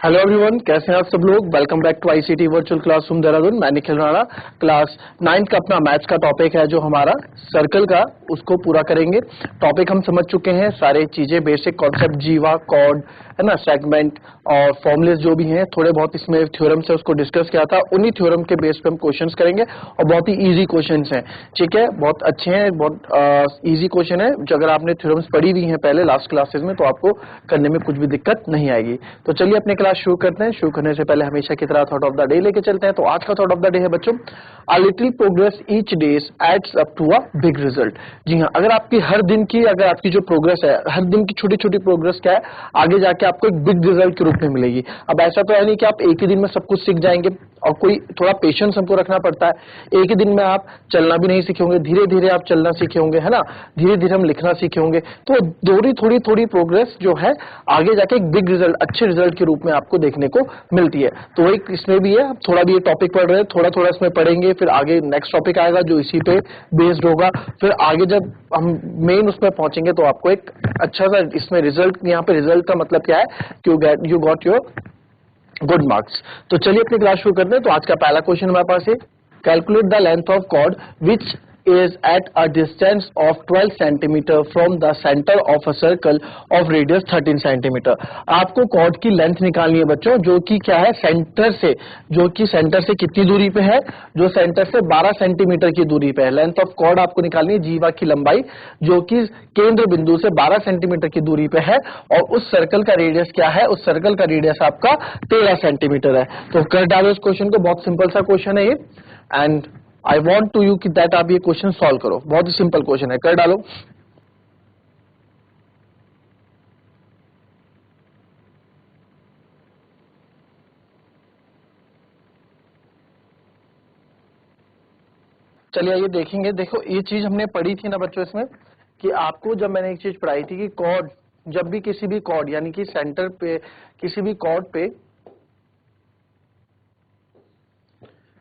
Hello everyone, कैसे हैं आप सब लोग। Welcome back to ICT virtual classroom Dehradun. मैं निखिल राणा। क्लास 9 का अपना मैथ्स का टॉपिक है जो हमारा सर्कल का, उसको पूरा करेंगे। टॉपिक हम समझ चुके हैं, सारे चीजें बेसिक कॉन्सेप्ट, जीवा, कॉर्ड, है ना, सेगमेंट और फॉर्मुलेस जो भी हैं, थोड़े बहुत इसमें थ्योरम से उसको डिस्कस किया था। उन्हीं थ्योरम के बेस पे हम क्वेश्चंस करेंगे और बहुत ही इजी क्वेश्चंस हैं। ठीक है, बहुत अच्छे हैं, बहुत इजी क्वेश्चन है जो अगर आपने थ्योरम्स पढ़ी हुई हैं पहले लास्ट क्लासेस में तो आपको करने में कुछ भी दिक्कत नहीं आएगी। तो चलिए अपने क्लास शुरू करते हैं। शुरू करने से पहले हमेशा की तरह थॉट ऑफ द डे लेके चलते हैं। तो आज का थॉट ऑफ द डे है बच्चों, a little progress each days adds up to a big result. जी हाँ, अगर आपकी हर दिन की, अगर आपकी जो प्रोग्रेस है, हर दिन की छोटी छोटी प्रोग्रेस क्या है, आगे जाके आपको एक बिग रिजल्ट के रूप में मिलेगी। अब ऐसा तो है नहीं कि आप एक ही दिन में सब कुछ सीख जाएंगे, और कोई थोड़ा पेशेंस हमको रखना पड़ता है। एक ही दिन में आप चलना भी नहीं सीखे होंगे, धीरे धीरे आप चलना सीखे होंगे, है ना, धीरे धीरे हम लिखना सीखे होंगे। तो थोड़ी थोड़ी थोड़ी प्रोग्रेस जो है आगे जाके एक बिग रिजल्ट, अच्छे रिजल्ट के रूप में आपको देखने को मिलती है। तो वही इसमें भी है, थोड़ा भी ये टॉपिक पढ़ रहे हैं, थोड़ा थोड़ा इसमें पढ़ेंगे, फिर आगे नेक्स्ट टॉपिक आएगा जो इसी पे बेस्ड होगा। फिर आगे जब हम मेन उसमें पहुंचेंगे तो आपको एक अच्छा सा इसमें रिजल्ट, यहाँ पे रिजल्ट का मतलब क्या है, you got your good marks. तो चलिए अपनी क्लास शुरू करते हैं। तो आज का पहला क्वेश्चन हमारे पास है, calculate the length of chord which is at a distance of 12 centimeter from the center of a circle of radius 13 centimeter। आपको कॉर्ड की लेंथ निकालनी है बच्चों, जो कि क्या है, सेंटर से, जो कि सेंटर से कितनी दूरी पे है, जो सेंटर से 12 सेंटीमीटर की दूरी पे है। लेंथ ऑफ कॉर्ड आपको निकालनी है, जीवा की लंबाई जो कि केंद्र बिंदु से 12 सेंटीमीटर की दूरी पे है, और उस सर्कल का रेडियस क्या है, उस सर्कल का रेडियस आपका 13 सेंटीमीटर है। तो कर डालो इस क्वेश्चन को, बहुत सिंपल सा क्वेश्चन है ये, and I want to you कि दैट आप ये क्वेश्चन सॉल्व करो। बहुत ही सिंपल क्वेश्चन है, कर डालो। चलिए ये देखेंगे। देखो ये चीज हमने पढ़ी थी ना बच्चों इसमें, कि आपको जब मैंने एक चीज पढ़ाई थी कि कॉर्ड, जब भी किसी भी कॉर्ड यानी कि सेंटर पे किसी भी कॉर्ड पे,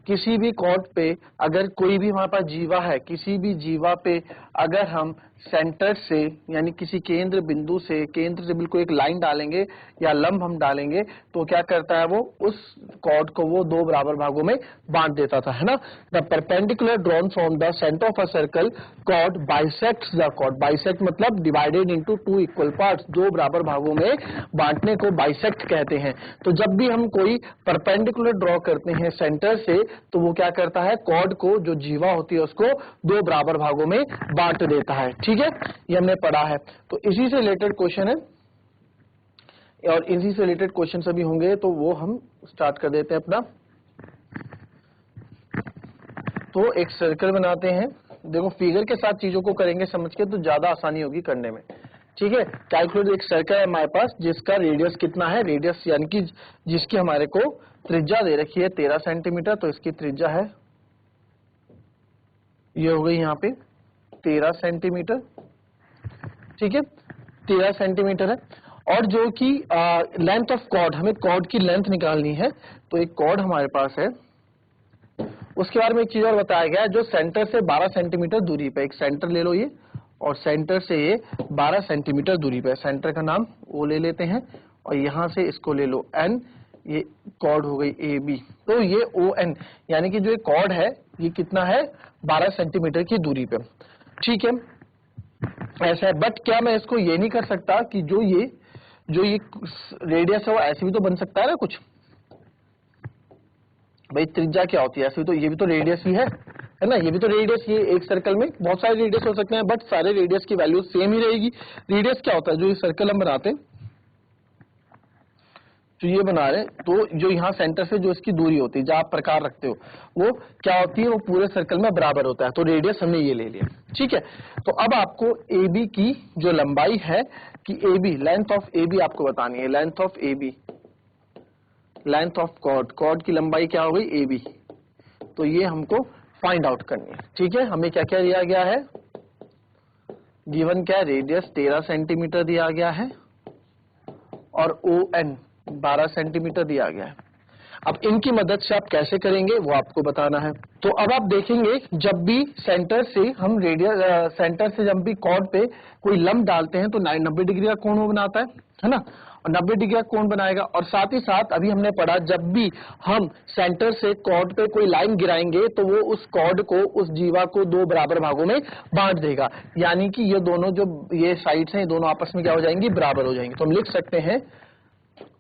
किसी भी कॉर्ड पे अगर कोई भी हमारे पास जीवा है, किसी भी जीवा पे अगर हम सेंटर से यानी किसी केंद्र बिंदु से, केंद्र से बिल्कुल एक लाइन डालेंगे या लंब हम डालेंगे, तो क्या करता है वो, उस कॉर्ड को वो दो बराबर भागों में बांट देता था, है ना। The perpendicular drawn from the centre of a circle chord bisects the chord. Bisect मतलब divided into two equal parts, दो बराबर भागों में बांटने को बाइसेक्ट कहते हैं। तो जब भी हम कोई परपेंडिकुलर ड्रॉ करते हैं सेंटर से, तो वो क्या करता है, कॉर्ड को, जो जीवा होती है उसको दो बराबर भागों में बांट देता है। ठीक है, ये हमने पढ़ा है। तो इसी से रिलेटेड क्वेश्चन है, और इसी से रिलेटेड क्वेश्चन सभी होंगे, तो वो हम स्टार्ट कर देते हैं अपना। तो एक सर्कल बनाते हैं। देखो फिगर के साथ चीजों को करेंगे समझ के, तो ज्यादा आसानी होगी करने में। ठीक है, कैलकुलेट, एक सर्कल है हमारे पास जिसका रेडियस कितना है, रेडियस यानी कि जिसकी हमारे को त्रिज्या दे रखी है 13 सेंटीमीटर। तो इसकी त्रिज्या है, ये हो गई यहाँ पे 13 सेंटीमीटर। ठीक है, 13 सेंटीमीटर है। और जो कि लेंथ ऑफ कॉर्ड, हमें कॉर्ड की लेंथ निकालनी है। तो एक कॉर्ड हमारे पास है, उसके बारे में एक चीज और बताया गया है, जो सेंटर से 12 सेंटीमीटर दूरी पे, एक सेंटर ले लो ये, और सेंटर से ये 12 सेंटीमीटर दूरी पे, सेंटर का नाम वो ले लेते हैं, और यहां से इसको ले लो एन, ये कॉर्ड हो गई ए बी। तो ये ओ एन यानी कि जो कॉर्ड है ये कितना है, 12 सेंटीमीटर की दूरी पे। ठीक है, ऐसा है। बट क्या मैं इसको ये नहीं कर सकता कि जो ये रेडियस है वो ऐसे भी तो बन सकता है ना कुछ। भाई त्रिज्या क्या होती है, ऐसे भी तो, ये भी तो रेडियस ही है ना, ये भी तो रेडियस, ये एक सर्कल में बहुत सारे रेडियस हो सकते हैं, बट सारे रेडियस की वैल्यू सेम ही रहेगी। रेडियस क्या होता है, जो ये सर्कल हम बनाते हैं, जो ये बना रहे हैं, तो जो यहाँ सेंटर से जो इसकी दूरी होती है, जहाँ आप प्रकार रखते हो, वो क्या होती है, वो पूरे सर्कल में बराबर होता है। तो रेडियस हमने ये ले लिया। ठीक है, तो अब आपको ए बी की जो लंबाई है, कि A B, length of A B आपको बतानी है, length of A B, length of chord, chord की लंबाई क्या हो गई ए बी, तो ये हमको फाइंड आउट करनी है। ठीक है, हमें क्या क्या दिया गया है, गिवन क्या है, रेडियस 13 सेंटीमीटर दिया गया है, और ओ एन 12 सेंटीमीटर दिया गया है। अब इनकी मदद से आप कैसे करेंगे वो आपको बताना है। तो अब आप देखेंगे जब भी सेंटर से हम सेंटर से जब भी कॉर्ड पे कोई लंब डालते हैं तो 90 डिग्री का कोण वो बनाता है ना, और 90 डिग्री का कोण बनाएगा। और साथ ही साथ अभी हमने पढ़ा जब भी हम सेंटर से कॉर्ड पे कोई लाइन गिराएंगे तो वो उस कॉर्ड को, उस जीवा को दो बराबर भागों में बांट देगा, यानी कि ये दोनों जो ये साइड्स हैं ये दोनों आपस में क्या हो जाएंगी, बराबर हो जाएंगे। तो हम लिख सकते हैं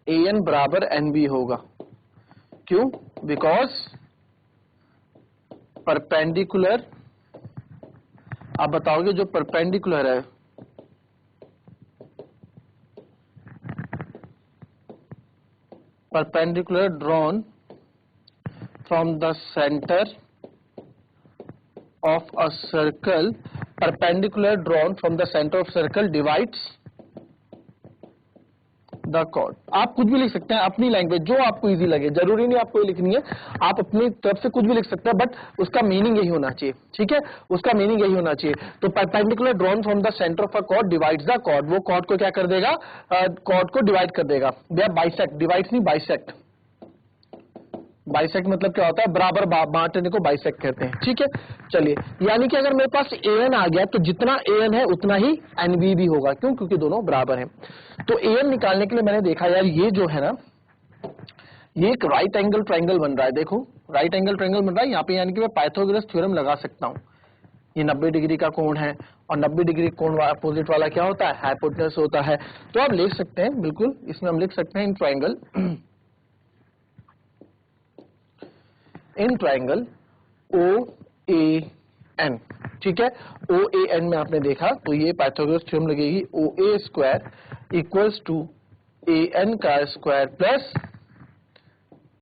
AN बराबर NB होगा। क्यों? बिकॉज परपेंडिकुलर, आप बताओगे जो परपेंडिकुलर है perpendicular drawn from the centre of a circle, perpendicular drawn from the centre of circle divides the chord. आप कुछ भी लिख सकते हैं अपनी लैंग्वेज, जो आपको इजी लगे, जरूरी नहीं आपको ये लिखनी है, आप अपनी तरफ से कुछ भी लिख सकते हैं, बट उसका मीनिंग यही होना चाहिए, ठीक है, उसका मीनिंग यही होना चाहिए। तो perpendicular drawn from the centre of a chord divides the chord, वो कॉर्ड को क्या कर देगा, कॉर्ड को डिवाइड कर देगा। बाइसेक्ट, डिवाइड्स नहीं बाइसेक्ट, बाइसेक्ट मतलब क्या होता है, बराबर बांटने को बाइसेक्ट कहते हैं, ठीक है। चलिए, यानी कि अगर मेरे पास AN आ गया तो जितना AN है उतना ही NB भी होगा। क्यों? क्योंकि दोनों बराबर हैं। तो AN निकालने के लिए मैंने देखा यार ये जो है ना, ये एक राइट एंगल ट्रायंगल बन रहा है। देखो राइट एंगल ट्रायंगल बन रहा है यहाँ पे, यानी कि मैं पाइथागोरस थ्योरम लगा सकता हूँ। ये 90 डिग्री का कोण है और 90 डिग्री कोण अपोजिट वाला क्या होता है, हाइपोटेनस होता है। तो आप लिख सकते हैं, बिल्कुल इसमें हम लिख सकते हैं इन ट्रायंगल OAN, ठीक है। OAN में आपने देखा तो ये पाइथागोरस थ्योरम लगेगी, OA square equals to AN का स्क्वायर प्लस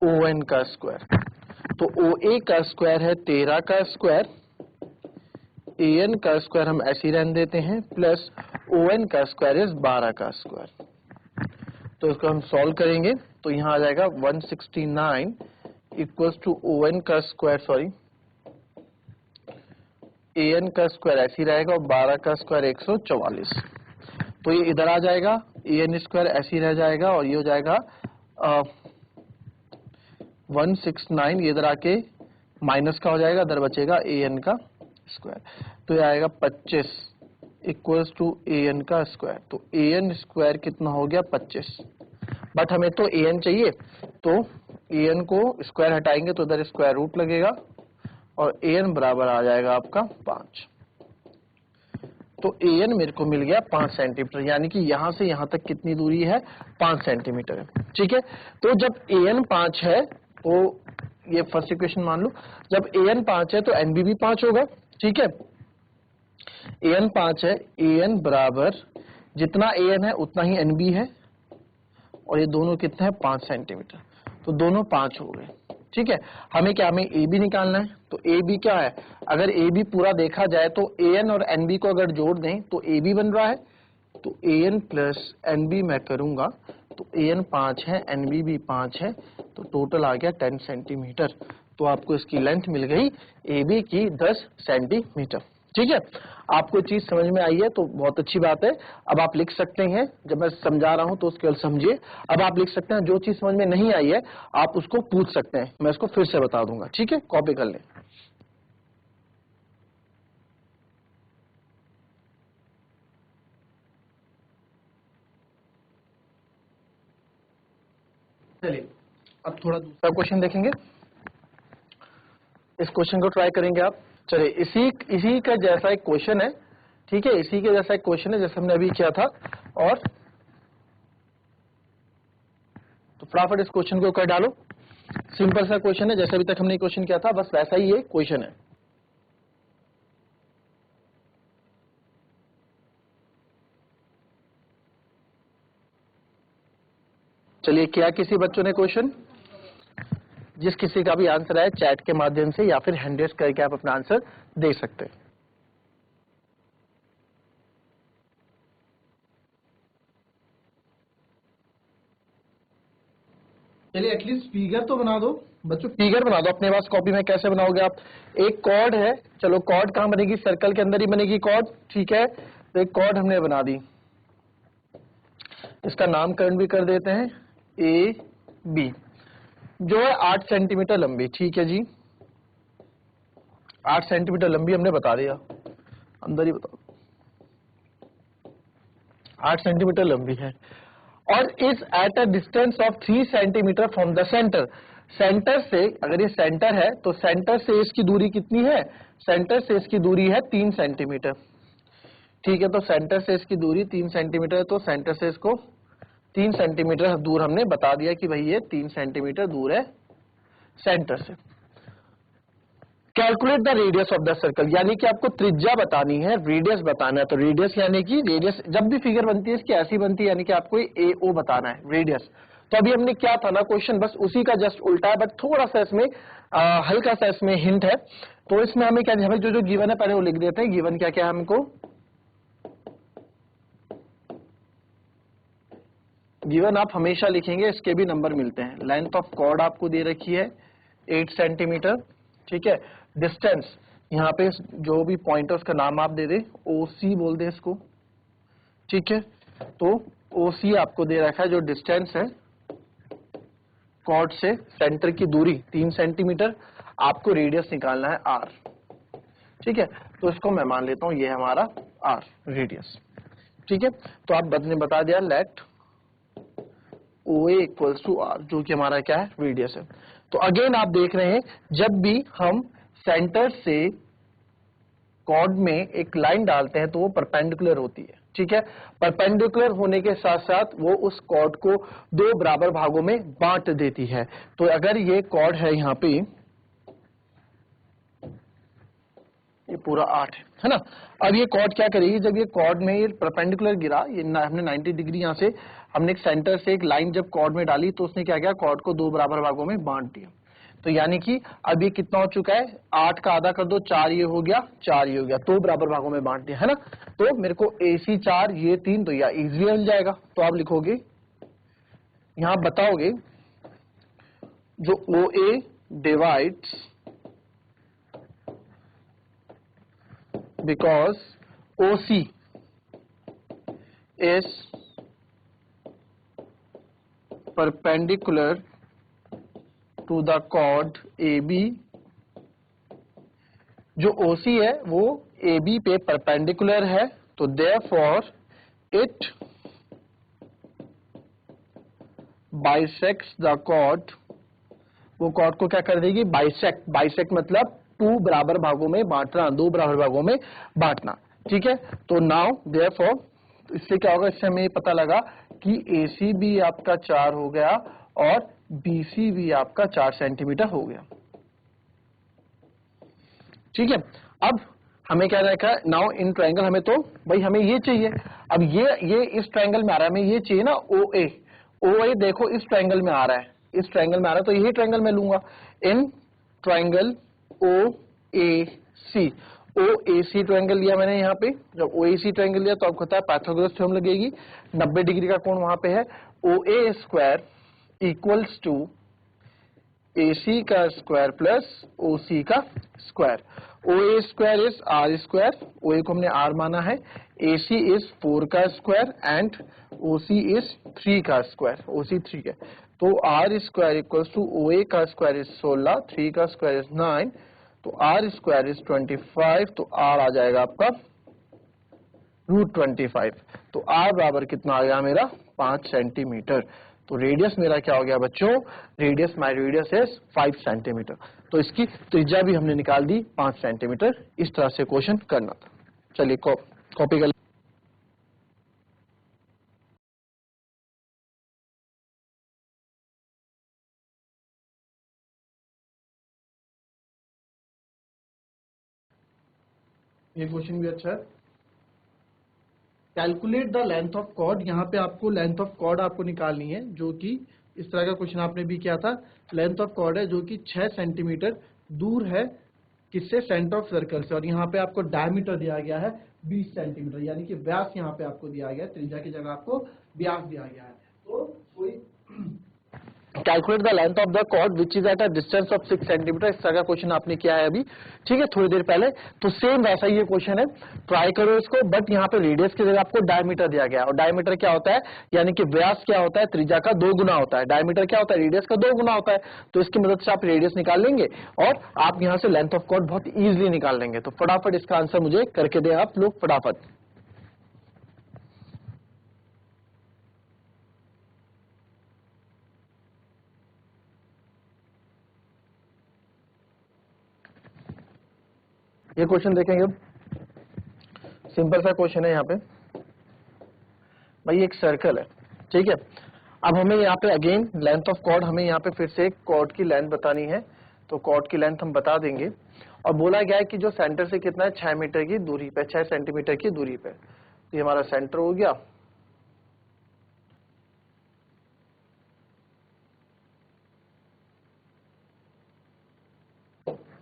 ON का स्क्वायर। तो OA का स्क्वायर है 13 का स्क्वायर, AN का स्क्वायर हम ऐसे ही रहने देते हैं, प्लस ON का स्क्वायर इज 12 का स्क्वायर। तो इसको हम सॉल्व करेंगे तो यहाँ आ जाएगा 169 इक्वल्स टू ON का स्क्वायर, सॉरी AN का स्क्वायर ऐसे ही रहेगा और 12 का स्क्वायर 144। तो ये इधर आ जाएगा, AN स्क्वायर ऐसे ही रह जाएगा और ये हो जाएगा 169, ये इधर आके माइनस का हो जाएगा, इधर बचेगा AN का स्क्वायर। तो ये आएगा 25 इक्वल्स टू AN का स्क्वायर। तो AN स्क्वायर कितना हो गया, 25। बट हमें तो AN चाहिए, तो AN को स्क्वायर हटाएंगे तो इधर स्क्वायर रूट लगेगा और AN बराबर आ जाएगा आपका 5। तो AN मेरे को मिल गया 5 सेंटीमीटर, यानी कि यहां से यहां तक कितनी दूरी है, 5 सेंटीमीटर है, ठीक है। तो जब AN 5 है तो ये फर्स्ट इक्वेशन मान लो, जब AN 5 है तो NB भी 5 होगा, ठीक है। AN 5 है, AN बराबर जितना AN है उतना ही NB है, और ये दोनों कितने हैं, 5 सेंटीमीटर। तो दोनों 5 हो गए, ठीक है। हमें क्या, हमें AB निकालना है। तो AB क्या है, अगर AB पूरा देखा जाए तो AN और NB को अगर जोड़ दें तो AB बन रहा है। तो AN प्लस NB मैं करूंगा तो AN 5 है, NB भी 5 है, तो टोटल आ गया 10 सेंटीमीटर। तो आपको इसकी लेंथ मिल गई AB की 10 सेंटीमीटर, ठीक है। आपको चीज समझ में आई है तो बहुत अच्छी बात है। अब आप लिख सकते हैं, जब मैं समझा रहा हूं तो उसके समझिए। अब आप लिख सकते हैं, जो चीज समझ में नहीं आई है आप उसको पूछ सकते हैं, मैं इसको फिर से बता दूंगा, ठीक है। कॉपी कर लें। चलिए अब थोड़ा दूसरा क्वेश्चन देखेंगे, इस क्वेश्चन को ट्राई करेंगे आप। चलिए इसी का जैसा एक क्वेश्चन है, ठीक है, इसी के जैसा एक क्वेश्चन है जैसे हमने अभी किया था। और तो फटाफट इस क्वेश्चन को कर डालो। सिंपल सा क्वेश्चन है, जैसे अभी तक हमने क्वेश्चन किया था बस वैसा ही ये क्वेश्चन है। चलिए, क्या किसी बच्चों ने क्वेश्चन, जिस किसी का भी आंसर आए चैट के माध्यम से या फिर हैंड रेज करके आप अपना आंसर दे सकते हैं। चलिए एटलीस्ट फिगर तो बना दो बच्चों, फिगर बना दो अपने पास कॉपी में। कैसे बनाओगे आप, एक कॉर्ड है, चलो कॉर्ड कहां बनेगी, सर्कल के अंदर ही बनेगी कॉर्ड, ठीक है। तो एक कॉर्ड हमने बना दी, इसका नामकरण भी कर देते हैं AB, जो है 8 सेंटीमीटर लंबी, ठीक है जी। 8 सेंटीमीटर लंबी हमने बता दिया, अंदर ही बताओ, 8 सेंटीमीटर लंबी है और is at a distance of 3 centimetre from the centre. Centre से, अगर ये सेंटर है तो सेंटर से इसकी दूरी कितनी है, सेंटर से इसकी दूरी है 3 सेंटीमीटर। ठीक है, तो सेंटर से इसकी दूरी 3 सेंटीमीटर है, तो सेंटर से इसको 3 सेंटीमीटर दूर हमने बता दिया कि भाई ये 3 सेंटीमीटर दूर है सेंटर से। Calculate the radius of the circle, यानी कि आपको त्रिज्या बतानी है, रेडियस बताना है। तो रेडियस यानी कि रेडियस जब भी फिगर बनती है इसकी ऐसी बनती है, यानी कि आपको ए ओ बताना है रेडियस। तो अभी हमने क्या था ना क्वेश्चन, बस उसी का जस्ट उल्टा है, बट थोड़ा सा इसमें हल्का सा इसमें हिंट है। तो इसमें हमें क्या, हमें जो जो गिवन है पहले वो लिख देते हैं। गिवन क्या क्या है हमको, गिवन आप हमेशा लिखेंगे, इसके भी नंबर मिलते हैं। लेंथ ऑफ कॉर्ड आपको दे रखी है 8 सेंटीमीटर, ठीक है। डिस्टेंस यहाँ पे जो भी पॉइंट है उसका नाम आप दे दे, ओसी बोल दे इसको, ठीक है। तो ओसी आपको दे रखा है, जो डिस्टेंस है कॉर्ड से सेंटर की दूरी 3 सेंटीमीटर, आपको रेडियस निकालना है आर, ठीक है। तो इसको मैं मान लेता हूं ये हमारा आर रेडियस, ठीक है। तो आप बता दिया let OA equals to R, जो कि हमारा क्या है, रेडियस है। तो अगेन आप देख रहे हैं, जब भी हम सेंटर से कॉर्ड में एक लाइन डालते हैं तो वो परपेंडिकुलर होती है, ठीक है। परपेंडिकुलर होने के साथ साथ वो उस कॉर्ड को 2 बराबर भागों में बांट देती है। तो अगर ये कॉर्ड है यहाँ पे, ये पूरा 8 है ना। अब ये कॉर्ड क्या करेगी, जब ये कॉर्ड में ये परपेंडिकुलर गिरा, ये हमने 90 डिग्री यहाँ से हमने एक सेंटर से एक लाइन जब कॉर्ड में डाली तो उसने क्या किया, कॉर्ड को 2 बराबर भागों में बांट दिया। तो यानी कि अब ये कितना हो चुका है, 8 का आधा कर दो, 4 ये हो गया, 4 ये हो गया, 2 बराबर भागों में बांट दिया है ना। तो मेरे को AC 4 ये 3, तो यह इजिली बन जाएगा। तो आप लिखोगे, यहां बताओगे जो OA divides because OC is perpendicular to the chord AB, जो OC है वो AB पे परपेंडिकुलर है, तो therefore it bisects the chord, वो कॉर्ड को क्या कर देगी, बाइसेक्ट। बाइसेक्ट मतलब 2 बराबर भागों में बांटना, 2 बराबर भागों में बांटना, ठीक है। तो नाउ देयरफॉर, इससे क्या होगा, इससे हमें पता लगा कि AC भी आपका 4 हो गया और BC भी आपका 4 सेंटीमीटर हो गया, ठीक है। अब हमें क्या रखा है, नाउ इन ट्रायंगल, हमें तो भाई हमें ये चाहिए। अब ये इस ट्रायंगल में आ रहा है, हमें ये चाहिए ना OA। OA देखो इस ट्रायंगल में आ रहा है, इस ट्रायंगल में आ रहा है, तो यही ट्रायंगल मैं लूंगा। In triangle OAC, OAC triangle लिया मैंने यहाँ पे। जब OAC ट्रायंगल लिया तो आपको पता है पाइथागोरस थ्योरम लगेगी, 90 डिग्री का कोण वहां पे है। OA square equals to AC का स्क्वायर प्लस OC का square. OA square is R square, OA को हमने R माना है, AC इज 4 का स्क्वायर एंड OC इज 3 का स्क्वायर, OC 3 है। तो R square equals to OA का स्क्वायर इज 16, 3 का स्क्वायर इज 9, तो R स्क्वायर इज 25, तो R आ जाएगा आपका √25। तो R बराबर कितना आ गया मेरा, 5 सेंटीमीटर। तो रेडियस मेरा क्या हो गया बच्चों, radius, my radius is 5 centimetre. तो इसकी त्रिज्या भी हमने निकाल दी 5 सेंटीमीटर। इस तरह से क्वेश्चन करना था। चलिए कॉपी कर, ये क्वेश्चन भी अच्छा है। Calculate the length of chord, यहाँ पे आपको लेंथ ऑफ कॉर्ड आपको निकालनी है, जो कि इस तरह का क्वेश्चन आपने भी किया था। लेंथ ऑफ कॉर्ड है जो कि 6 सेंटीमीटर दूर है किससे, सेंटर ऑफ सर्कल से, और यहाँ पे आपको डायमीटर दिया गया है 20 सेंटीमीटर, यानी कि व्यास यहाँ पे आपको दिया गया है, त्रिज्या की जगह आपको व्यास दिया गया है। तो कोई calculate the length of the chord which is at a distance of 6 centimetre. इस तरह का क्वेश्चन आपने किया है अभी, ठीक है, थोड़ी देर पहले। तो सेम वैसा ही ये क्वेश्चन है, ट्राई करो इसको, बट यहाँ पे रेडियस की जगह आपको डायमीटर दिया गया है। और डायमीटर क्या होता है, यानी कि व्यास क्या होता है, त्रिज्या का 2 गुना होता है। डायमीटर क्या होता है, रेडियस का 2 गुना होता है। तो इसकी मदद से आप रेडियस निकाल लेंगे और आप यहाँ से लेंथ ऑफ कॉर्ड बहुत इजीली निकाल लेंगे। तो फटाफट इसका आंसर मुझे करके दे आप लोग, फटाफट। ये क्वेश्चन देखेंगे अब, सिंपल सा क्वेश्चन है यहाँ पे। भाई एक सर्कल है, ठीक है। अब हमें यहाँ पे अगेन लेंथ ऑफ कॉर्ड, हमें यहाँ पे फिर से कॉर्ड की लेंथ बतानी है। तो कॉर्ड की लेंथ हम बता देंगे। और बोला गया है कि जो सेंटर से कितना है, 6 मीटर की दूरी पे, 6 सेंटीमीटर की दूरी पे। ये हमारा सेंटर हो गया।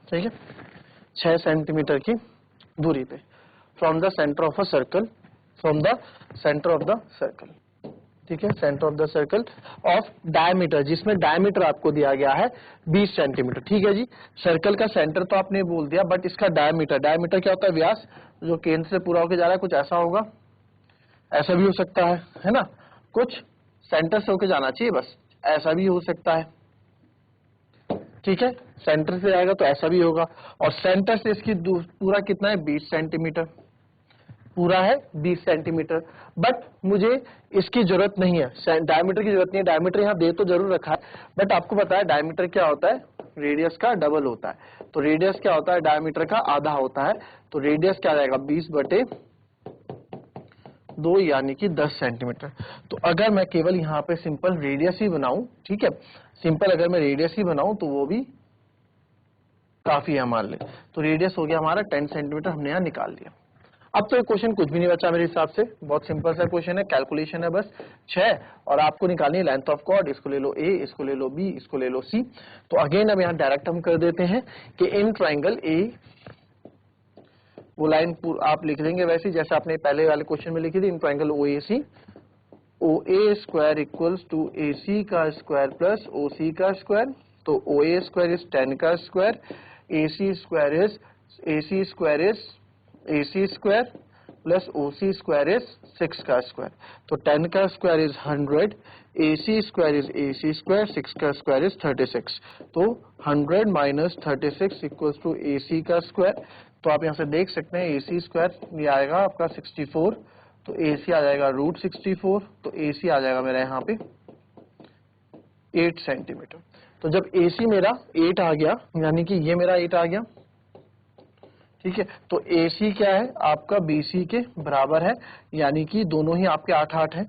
ठीक है, 6 सेंटीमीटर की दूरी पे, from the centre of a circle, from the centre of the circle. ठीक है, centre of the circle of diameter, जिसमें डायमीटर आपको दिया गया है 20 सेंटीमीटर। ठीक है जी, सर्कल का सेंटर तो आपने बोल दिया, बट इसका डायमीटर, डायमीटर क्या होता है, व्यास, जो केंद्र से पूरा होकर जा रहा है, कुछ ऐसा होगा, ऐसा भी हो सकता है ना, कुछ सेंटर से होकर जाना चाहिए, बस ऐसा भी हो सकता है। ठीक है, सेंटर से आएगा तो ऐसा भी होगा। और सेंटर से इसकी पूरा कितना है, 20 सेंटीमीटर पूरा है, 20 सेंटीमीटर। बट मुझे इसकी जरूरत नहीं है, डायमीटर की जरूरत नहीं है। डायमीटर यहाँ दे तो जरूर रखा है, बट आपको पता है डायमीटर क्या होता है, रेडियस का डबल होता है। तो रेडियस क्या होता है, डायमीटर का आधा होता है। तो रेडियस क्या रहेगा, 20/2 यानी कि 10 सेंटीमीटर। तो अगर मैं केवल यहाँ पे सिंपल रेडियस ही बनाऊं, ठीक है, सिंपल अगर मैं रेडियस ही बनाऊं तो वो भी काफी है हमारे लिए। तो रेडियस हो गया हमारा 10 सेंटीमीटर, हमने यहाँ निकाल लिया। अब तो ये क्वेश्चन कुछ भी नहीं बचा मेरे हिसाब से, बहुत सिंपल सा क्वेश्चन है, कैलकुलेशन है बस 6, और आपको निकालनी है लेंथ ऑफ कॉर्ड। इसको ले लो ए, इसको ले लो बी, इसको ले लो सी। तो अगेन अब यहाँ डायरेक्ट हम कर देते हैं कि इन ट्राइंगल ए, वो लाइन आप लिख देंगे वैसे जैसे आपने पहले वाले क्वेश्चन में लिखी थी, in triangle O A C, O A square equals to A C का स्क्वायर प्लस ओ सी का स्क्वायर। तो ओ ए स्क्वायर इज 10 का square, A C square is A C square plus O C square is 6 का square. तो 10 का square is 100, A C square is A C square, 6 का square is 36। तो 100 minus 36 equals to A C का square. तो आप यहाँ से देख सकते हैं ए सी स्क्वायर ये आएगा आपका 64, तो ए सी आ जाएगा √64। तो ए सी आ जाएगा मेरा यहाँ पे 8 सेंटीमीटर। तो जब ए सी मेरा 8 आ गया, यानी कि ये मेरा 8 आ गया, ठीक है, तो ए सी क्या है आपका बी सी के बराबर है, यानी कि दोनों ही आपके 8-8 है।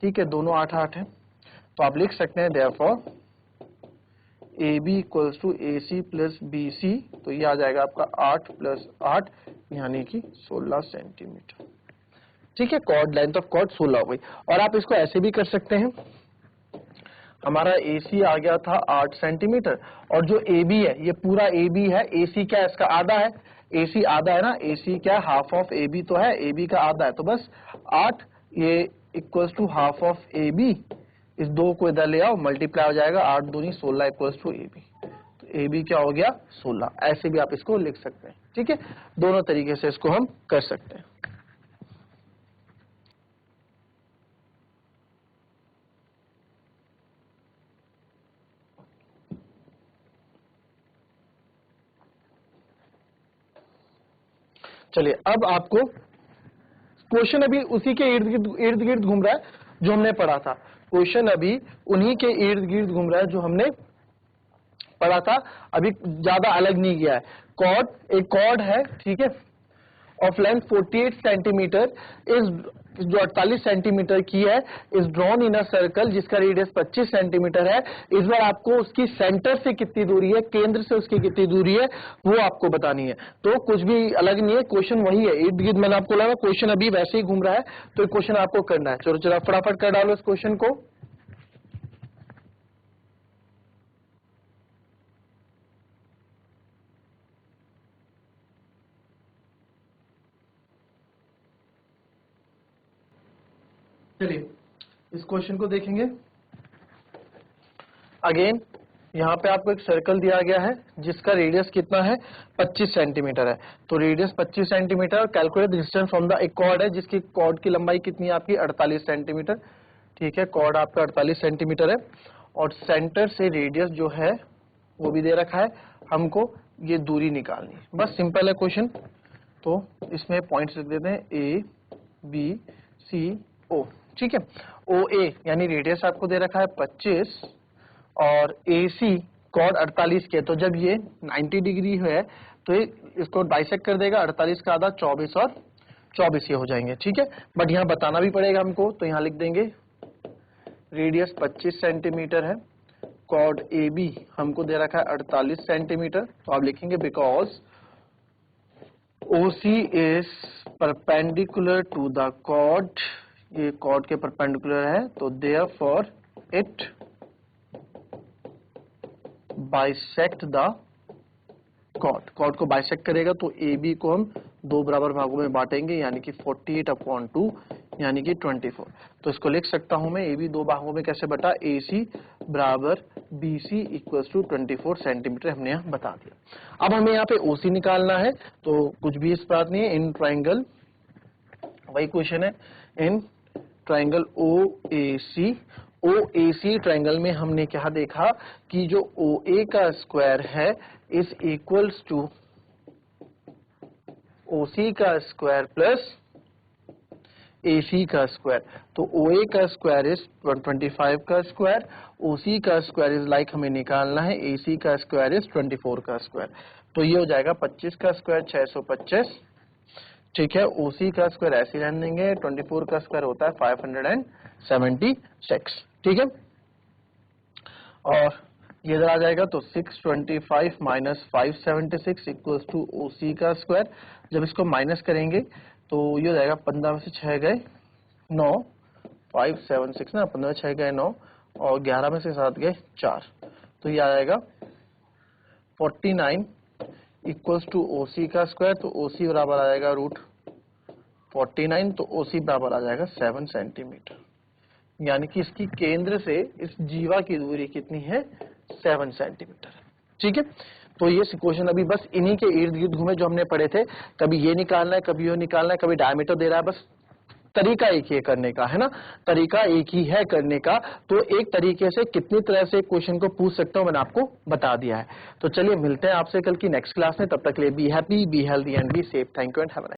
ठीक है, दोनों 8-8 है। तो आप लिख सकते हैं therefore A B equals to A C plus B C. तो ये आ जाएगा आपका 8 + 8 यानी कि 16 सेंटीमीटर। ठीक है, कॉर्ड लेंथ ऑफ कॉर्ड 16 हो गई। और आप इसको ऐसे भी कर सकते हैं, हमारा AC आ गया था 8 सेंटीमीटर, और जो AB है ये पूरा AB है, AC क्या है इसका आधा है, AC आधा है ना, AC क्या है, हाफ ऑफ AB तो है, AB का आधा है। तो बस 8 ये equals to half of AB, इस 2 को इधर ले आओ, मल्टीप्लाई हो जाएगा, 8 दूनी 16 इक्वल्स टू AB। तो AB क्या हो गया 16। ऐसे भी आप इसको लिख सकते हैं। ठीक है, दोनों तरीके से इसको हम कर सकते हैं। चलिए अब आपको क्वेश्चन अभी उसी के इर्द गिर्द घूम रहा है जो हमने पढ़ा था। क्वेश्चन अभी उन्हीं के इर्द गिर्द घूम रहा है जो हमने पढ़ा था, अभी ज्यादा अलग नहीं गया है। कॉर्ड, एक कॉर्ड है, ठीक है, ऑफ लेंथ 48 सेंटीमीटर इस, जो 48 सेंटीमीटर की है, is drawn in a circle जिसका रेडियस 25 सेंटीमीटर है। इस बार आपको उसकी सेंटर से कितनी दूरी है, केंद्र से उसकी कितनी दूरी है, वो आपको बतानी है। तो कुछ भी अलग नहीं है, क्वेश्चन वही है, इर्द गिर्द मैंने आपको लगा क्वेश्चन अभी वैसे ही घूम रहा है, तो क्वेश्चन आपको करना है। चलो चलो फटाफट कर डालो इस क्वेश्चन को। चलिए इस क्वेश्चन को देखेंगे। अगेन यहाँ पे आपको एक सर्कल दिया गया है जिसका रेडियस कितना है 25 सेंटीमीटर है। तो radius 25 centimetre, calculate distance from the एक कॉर्ड है जिसकी कॉर्ड की लंबाई कितनी है आपकी 48 सेंटीमीटर। ठीक है, कॉर्ड आपका 48 सेंटीमीटर है और सेंटर से रेडियस जो है वो भी दे रखा है, हमको ये दूरी निकालनी है। बस सिंपल है क्वेश्चन। तो इसमें पॉइंट्स लिख देते हैं ए बी सी ओ। ठीक है, ओ ए यानी रेडियस आपको दे रखा है 25 और ए सी कॉर्ड 48 के, तो जब ये 90 डिग्री है तो ये इसको बाइसेक्ट कर देगा, 48 का आधा 24 और 24 ये हो जाएंगे। ठीक है, बट यहाँ बताना भी पड़ेगा हमको, तो यहाँ लिख देंगे रेडियस 25 सेंटीमीटर है, कॉर्ड ए बी हमको दे रखा है 48 सेंटीमीटर। तो आप लिखेंगे because O C is perpendicular to the chord, ये कॉर्ड के परपेंडिकुलर है, तो therefore it bisect the chord, chord को बाइसेक्ट करेगा तो ए बी को हम दो बराबर भागों में बांटेंगे, यानी कि 48/2 यानी कि 24। तो इसको लिख सकता हूं मैं, ए बी दो भागों में कैसे बटा, ए सी बराबर B C equals to 24 centimetre हमने यहाँ बता दिया। अब हमें यहाँ पे ओ सी निकालना है, तो कुछ भी इस बात नहीं है, इन ट्राइंगल वही क्वेश्चन है, इन triangle O A C, O A C triangle में हमने क्या देखा कि जो ओ ए का स्क्वायर है इज इक्वल्स टू ओ सी का स्क्वायर प्लस ए सी का स्क्वायर। तो ओ ए का स्क्वायर इज 25 का स्क्वायर, ओ सी का स्क्वायर इज लाइक हमें निकालना है ए सी का स्क्वायर इज 24 का स्क्वायर। तो ये हो जाएगा 25 का स्क्वायर 625। ठीक है, ओसी का स्क्वायर ऐसे रहने देंगे, 24 का स्क्वायर होता है 576। ठीक है, और ये इधर आ जाएगा तो 625 माइनस 576 इक्वल्स टू ओसी का स्क्वायर। जब इसको माइनस करेंगे तो ये हो जाएगा 15 में से 6 गए 9, 576 ना, 15 में 6 गए 9 और 11 में से 7 गए 4, तो ये आ जाएगा 49 इक्वल्स टू ओसी का स्क्वायर। तो ओसी बराबर आ जाएगा √49, तो ओसी बराबर आ जाएगा 7 सेंटीमीटर, यानी कि इसकी केंद्र से इस जीवा की दूरी कितनी है 7 सेंटीमीटर। ठीक है, तो ये क्वेश्चन अभी बस इन्हीं के इर्द गिर्द घूमे जो हमने पढ़े थे, कभी ये निकालना है, कभी ये निकालना है, कभी डायमीटर दे रहा है, बस तरीका एक ही है करने का, है ना, तरीका एक ही है करने का। तो एक तरीके से कितनी तरह से क्वेश्चन को पूछ सकता हूं मैंने आपको बता दिया है। तो चलिए मिलते हैं आपसे कल की नेक्स्ट क्लास में, तब तक के लिए be happy, be healthy and be safe. Thank you and have a nice day.